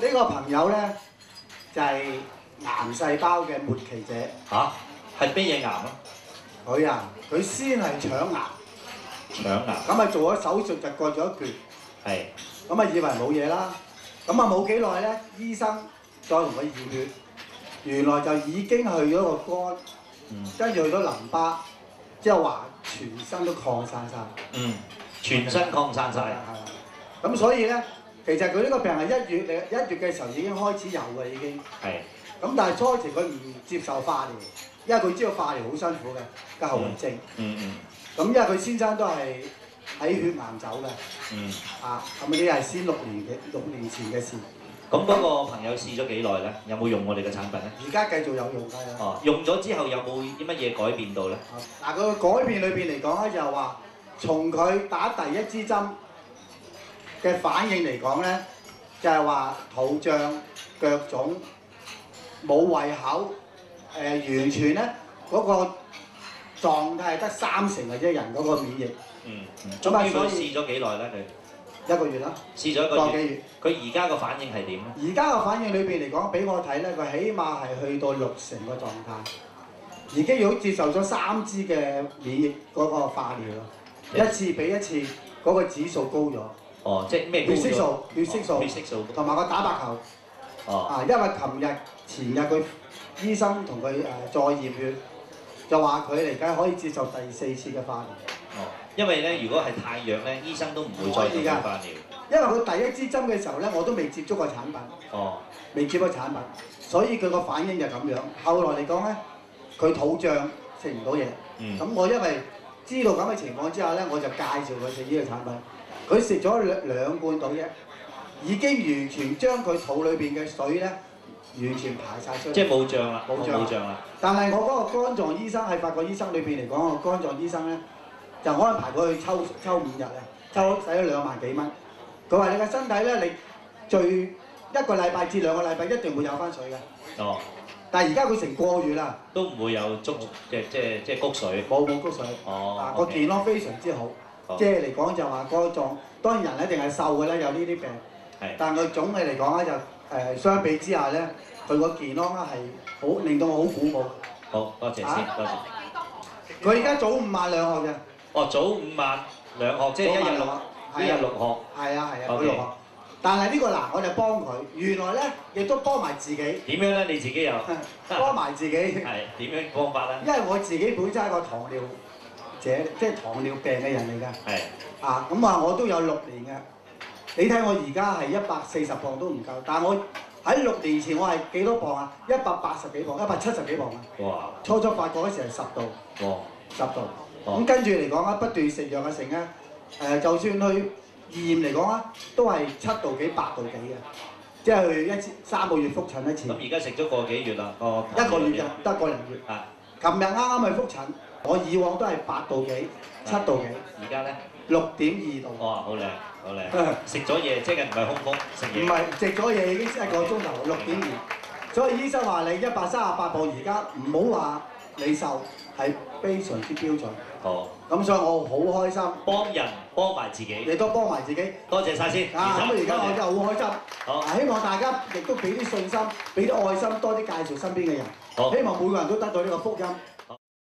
呢個朋友咧就係癌細胞嘅末期者。嚇？係咩嘢癌啊？佢先係腸癌。腸癌。咁啊做咗手術就割咗一橛。係。咁啊以為冇嘢啦。咁啊冇幾耐咧，醫生再同佢驗血，原來就已經去咗個肝，跟住去咗淋巴，即係話全身都擴散晒。全身擴散晒。係啊。咁所以咧，其實佢呢個病係1月嘅時候已經開始有嘅已經。係。咁但係初期佢唔接受化療，因為佢知道化療好辛苦嘅後遺症。咁因為佢先生都係喺血癌走嘅。咁呢啲係先6年前嘅事。咁嗰個朋友試咗幾耐咧？有冇用我哋嘅產品咧？而家繼續有用㗎。用咗之後有冇啲乜嘢改變到咧？嗱，佢嘅改變裏邊嚟講咧，就係話從佢打第一支針嘅反應嚟講咧，就係話肚脹、腳腫、冇胃口，完全咧嗰個狀態係得30%嘅啫，人嗰個免疫。咁佢試咗幾耐咧？佢1個月啦。試咗1個月。佢而家個反應係點咧？而家個反應裏邊嚟講，俾我睇咧，佢起碼係去到60%嘅狀態，已經要接受咗3支嘅免疫嗰個化療啦，一次比一次嗰個指數高咗。即係咩？血色素，同埋個打白球。因為前日佢醫生同佢再驗血，就話佢嚟緊可以接受第4次嘅化療。因為咧，如果係太弱咧，醫生都唔會再同佢化療。因為佢第一支針嘅時候咧，我都未接觸過產品。未接過產品，所以佢個反應就咁樣。後來嚟講咧，佢肚脹食唔到嘢。咁我因為知道咁嘅情況之下咧，我就介紹佢食呢個產品。佢食咗2罐到啫，已經完全將佢肚裏邊嘅水咧完全排晒出嚟。即係冇脹啦，冇脹啦。但係我嗰個肝臟醫生喺法國醫生裏邊嚟講，個肝臟醫生咧就安排佢去抽5日啊，使咗2萬幾蚊。佢話你嘅身體咧，你最1個禮拜至2個禮拜一定會有翻水嘅。但係而家佢成個月啦，都唔會有即係谷水。冇谷水。個健康非常之好。即係嚟講就話個狀，當然人一定係瘦嘅啦，有呢啲病。但係佢總體嚟講咧就相比之下咧，佢個健康咧係好令到我好鼓舞。好，多謝先，多謝。佢而家早5晚2學嘅。早5晚2學，即係一日6學。係啊，佢6學。但係呢個嗱，我就幫佢，原來咧亦都幫埋自己。點樣咧？你自己又幫埋自己。係點樣方法咧？因為我自己本身係個糖尿者，即係糖尿病嘅人嚟㗎。咁我都有6年嘅。你睇我而家係140磅都唔夠，但係我喺6年前我係幾多磅啊？180幾磅，170幾磅啊！哇！初發覺嗰時係10度。哇！10度。咁跟住嚟講啊，不斷食藥嘅成咧，就算去驗嚟講啊，都係7度幾、8度幾嘅，即係去3個月覆診一次。咁而家食咗個幾月啦？1個月就得個零月。琴日啱啱去覆診，我以往都係8度幾、7度幾。而家咧？6.2度。哇！好靚，好靚。食咗嘢即係唔係空腹食嘢？唔係食咗嘢已經1個鐘頭6.2。所以醫生話你138磅而家唔好話你瘦，係非常之標準。咁所以我好開心，幫人幫埋自己，亦都幫埋自己。多謝晒先。咁而家我真係好開心。希望大家亦都俾啲信心，俾啲愛心，多啲介紹身邊嘅人。希望每個人都得到呢個福音。